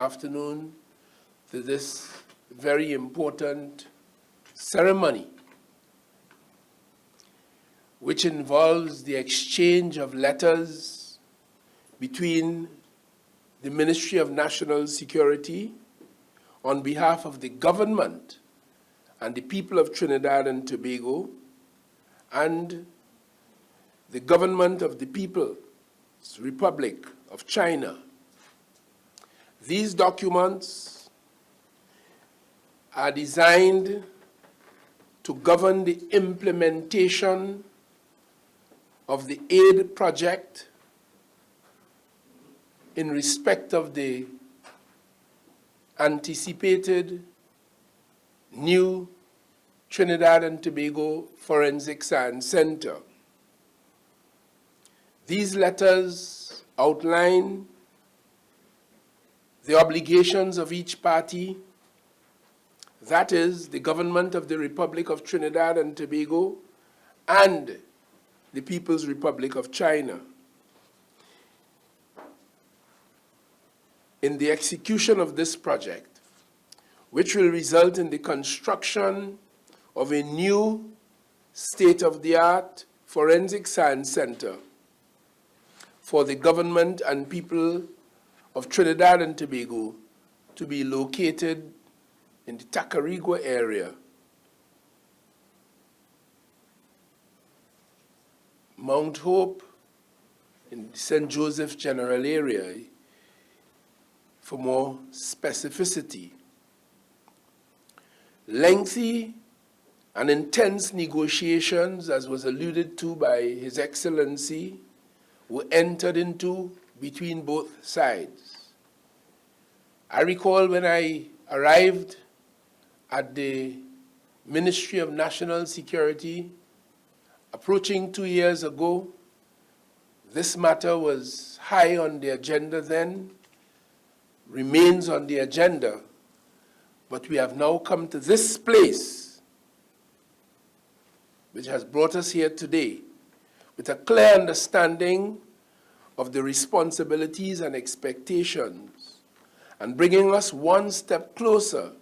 Afternoon to this very important ceremony, which involves the exchange of letters between the Ministry of National Security on behalf of the government and the people of Trinidad and Tobago and the government of the People's Republic of China. These documents are designed to govern the implementation of the aid project in respect of the anticipated new Trinidad and Tobago Forensic Science Center. These letters outline the obligations of each party, that is, the government of the Republic of Trinidad and Tobago and the People's Republic of China, in the execution of this project, which will result in the construction of a new state-of-the-art forensic science center for the government and people of Trinidad and Tobago to be located in the Tacarigua area, Mount Hope, in the St. Joseph General area, for more specificity. Lengthy and intense negotiations, as was alluded to by His Excellency, were entered into between both sides. I recall when I arrived at the Ministry of National Security approaching 2 years ago, this matter was high on the agenda then, remains on the agenda, but we have now come to this place, which has brought us here today, with a clear understanding of the responsibilities and expectations, and bringing us one step closer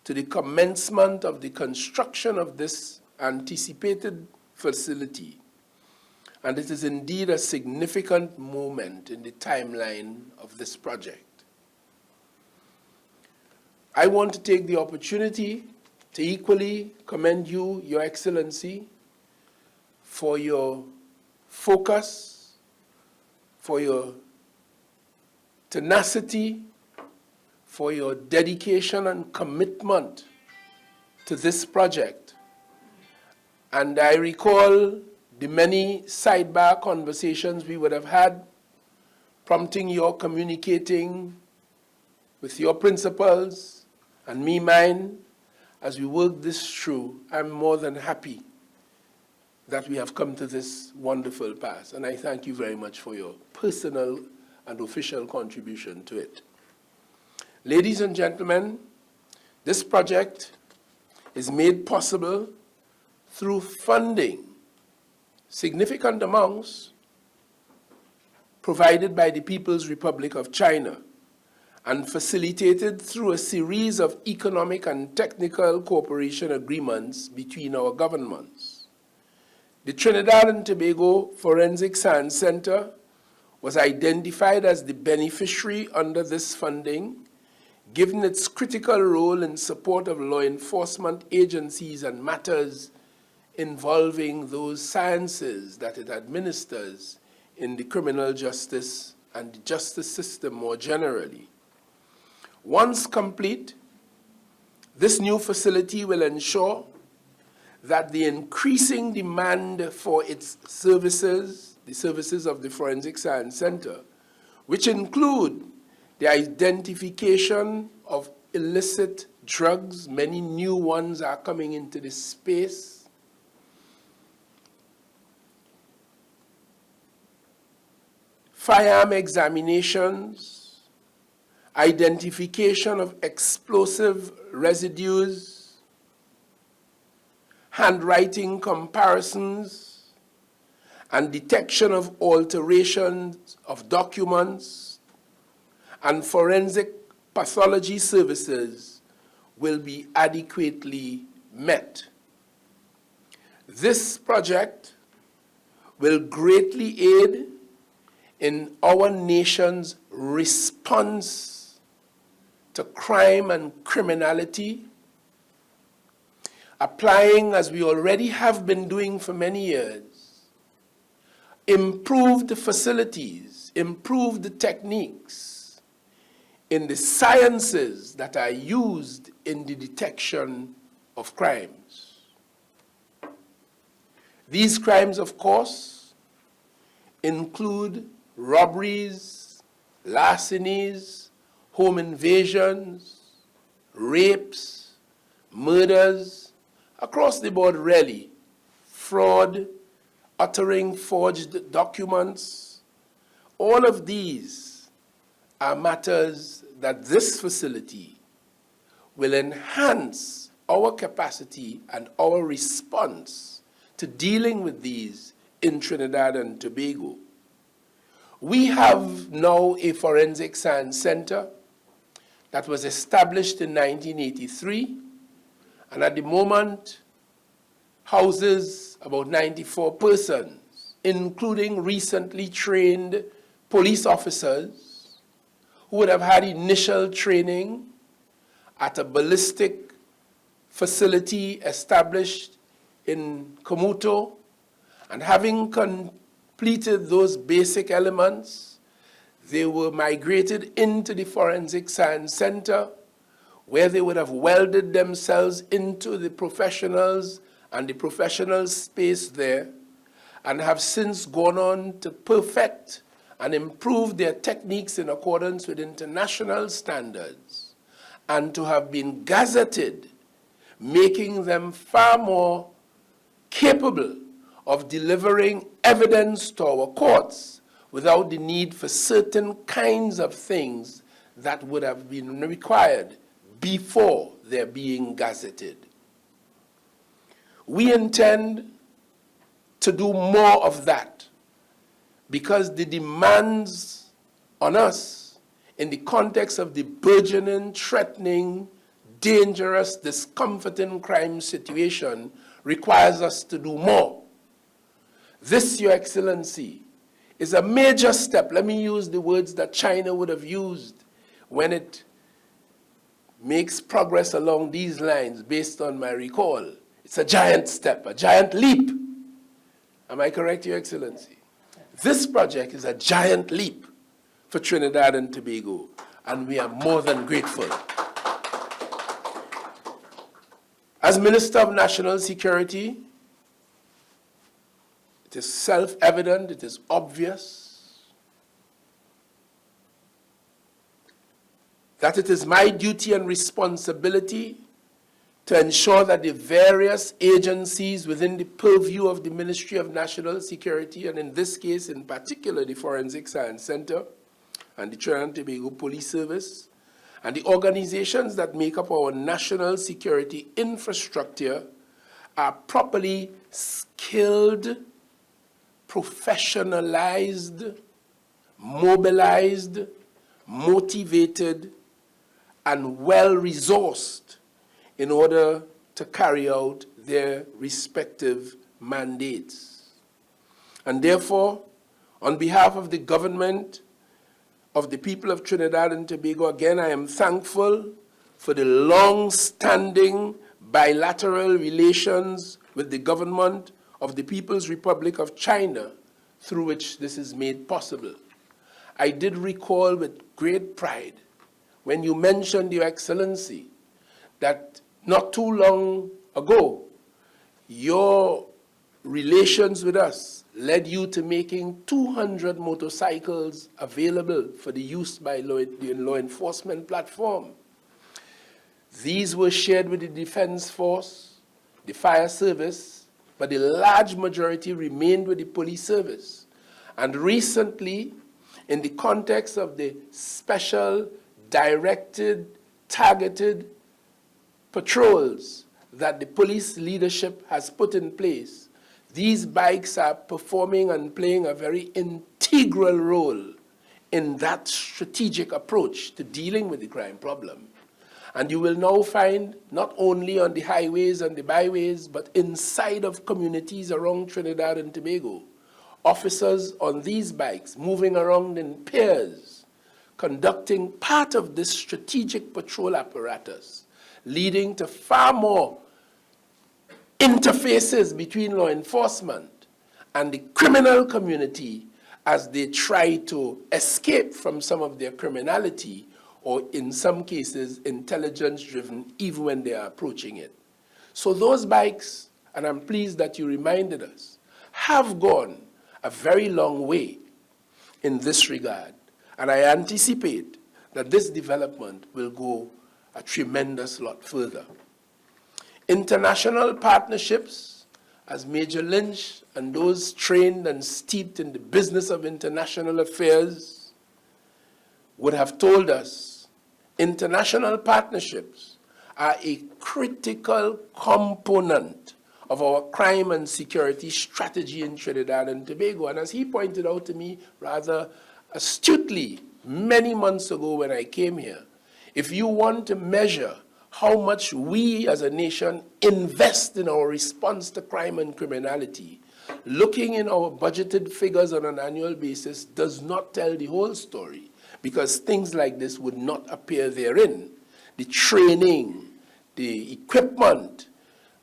to the commencement of the construction of this anticipated facility. And it is indeed a significant moment in the timeline of this project. I want to take the opportunity to equally commend you, Your Excellency, for your focus, for your tenacity, for your dedication and commitment to this project. And I recall the many sidebar conversations we would have had, prompting your communicating with your principals and me mine as we work this through. I'm more than happy that we have come to this wonderful pass, and I thank you very much for your personal and official contribution to it. Ladies and gentlemen, this project is made possible through funding, significant amounts provided by the People's Republic of China and facilitated through a series of economic and technical cooperation agreements between our governments. The Trinidad and Tobago Forensic Science Center was identified as the beneficiary under this funding, given its critical role in support of law enforcement agencies and matters involving those sciences that it administers in the criminal justice and the justice system more generally. Once complete, this new facility will ensure that the increasing demand for its services, the services of the Forensic Science Center, which include the identification of illicit drugs, many new ones are coming into this space, firearm examinations, identification of explosive residues, handwriting comparisons, and detection of alterations of documents, and forensic pathology services will be adequately met. This project will greatly aid in our nation's response to crime and criminality, applying, as we already have been doing for many years, improved facilities, improved techniques in the sciences that are used in the detection of crimes. These crimes, of course, include robberies, larcenies, home invasions, rapes, murders, across the board really, fraud, uttering forged documents. All of these are matters that this facility will enhance our capacity and our response to dealing with these in Trinidad and Tobago. We have now a forensic science center that was established in 1983, and at the moment houses about 94 persons, including recently trained police officers who would have had initial training at a ballistic facility established in Komuto, and having completed those basic elements, they were migrated into the Forensic Science Center, where they would have welded themselves into the professionals and the professional space there, and have since gone on to perfect and improve their techniques in accordance with international standards, and to have been gazetted, making them far more capable of delivering evidence to our courts without the need for certain kinds of things that would have been required before their being gazetted. We intend to do more of that because the demands on us in the context of the burgeoning, threatening, dangerous, discomforting crime situation requires us to do more. This, Your Excellency, is a major step. Let me use the words that China would have used when it makes progress along these lines based on my recall. It's a giant step, a giant leap. Am I correct, Your Excellency? This project is a giant leap for Trinidad and Tobago, and we are more than grateful. As Minister of National Security, it is self-evident, it is obvious that it is my duty and responsibility to ensure that the various agencies within the purview of the Ministry of National Security, and in this case in particular the Forensic Science Center and the Trinidad and Tobago Police Service, and the organizations that make up our national security infrastructure are properly skilled, professionalized, mobilized, motivated, and well-resourced in order to carry out their respective mandates. And therefore, on behalf of the government of the people of Trinidad and Tobago, again, I am thankful for the long-standing bilateral relations with the government of the People's Republic of China, through which this is made possible. I did recall with great pride when you mentioned, Your Excellency, that not too long ago, your relations with us led you to making 200 motorcycles available for the use by the law enforcement platform. These were shared with the Defense Force, the Fire Service, but the large majority remained with the Police Service. And recently, in the context of the special, directed, targeted patrols that the police leadership has put in place, these bikes are performing and playing a very integral role in that strategic approach to dealing with the crime problem. And you will now find, not only on the highways and the byways, but inside of communities around Trinidad and Tobago, officers on these bikes moving around in pairs, conducting part of this strategic patrol apparatus, leading to far more interfaces between law enforcement and the criminal community as they try to escape from some of their criminality, or in some cases, intelligence-driven, even when they are approaching it. So those bikes, and I'm pleased that you reminded us, have gone a very long way in this regard. And I anticipate that this development will go a tremendous lot further. International partnerships, as Major Lynch and those trained and steeped in the business of international affairs would have told us, international partnerships are a critical component of our crime and security strategy in Trinidad and Tobago. And as he pointed out to me rather astutely many months ago when I came here, if you want to measure how much we as a nation invest in our response to crime and criminality, looking in our budgeted figures on an annual basis does not tell the whole story, because things like this would not appear therein. The training, the equipment,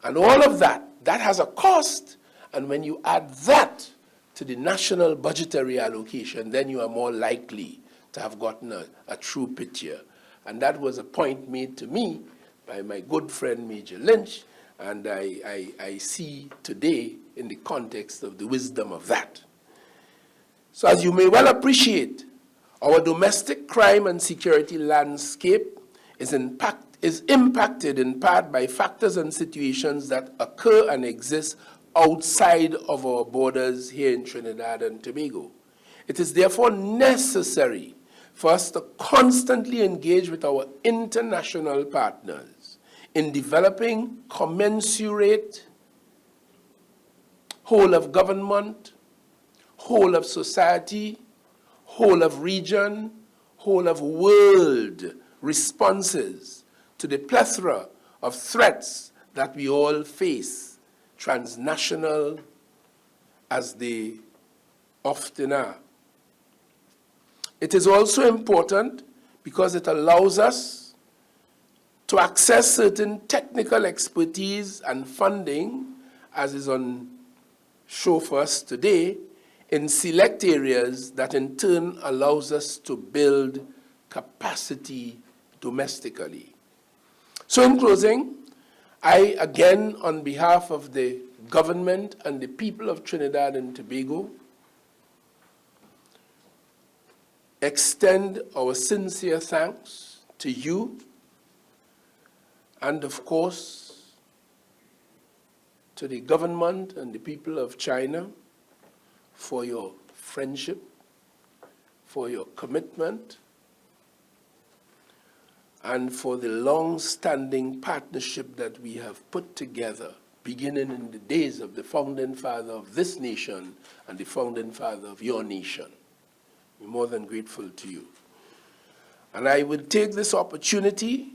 and all of that, that has a cost. And when you add that to the national budgetary allocation, then you are more likely to have gotten a true picture. And that was a point made to me by my good friend Major Lynch, and I see today in the context of the wisdom of that. So as you may well appreciate, our domestic crime and security landscape is impacted in part by factors and situations that occur and exist outside of our borders here in Trinidad and Tobago. It is therefore necessary for us to constantly engage with our international partners in developing commensurate whole of government, whole of society, whole of region, whole of world responses to the plethora of threats that we all face, transnational as they often are. It is also important because it allows us to access certain technical expertise and funding, as is on show for us today, in select areas that in turn allows us to build capacity domestically. So in closing, I again, on behalf of the government and the people of Trinidad and Tobago, extend our sincere thanks to you and, of course, to the government and the people of China for your friendship, for your commitment, and for the long-standing partnership that we have put together, beginning in the days of the founding father of this nation and the founding father of your nation. We're more than grateful to you. And I would take this opportunity,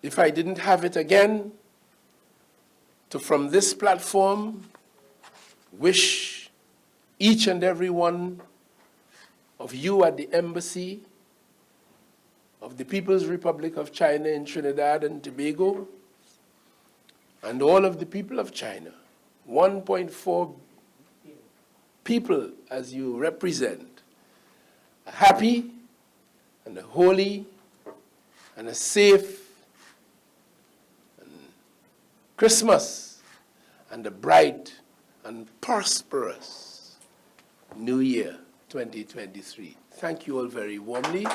if I didn't have it again, to from this platform wish each and every one of you at the embassy of the People's Republic of China in Trinidad and Tobago, and all of the people of China, 1.4 people as you represent, a happy and a holy and a safe and Christmas and a bright and prosperous New Year 2023. Thank you all very warmly.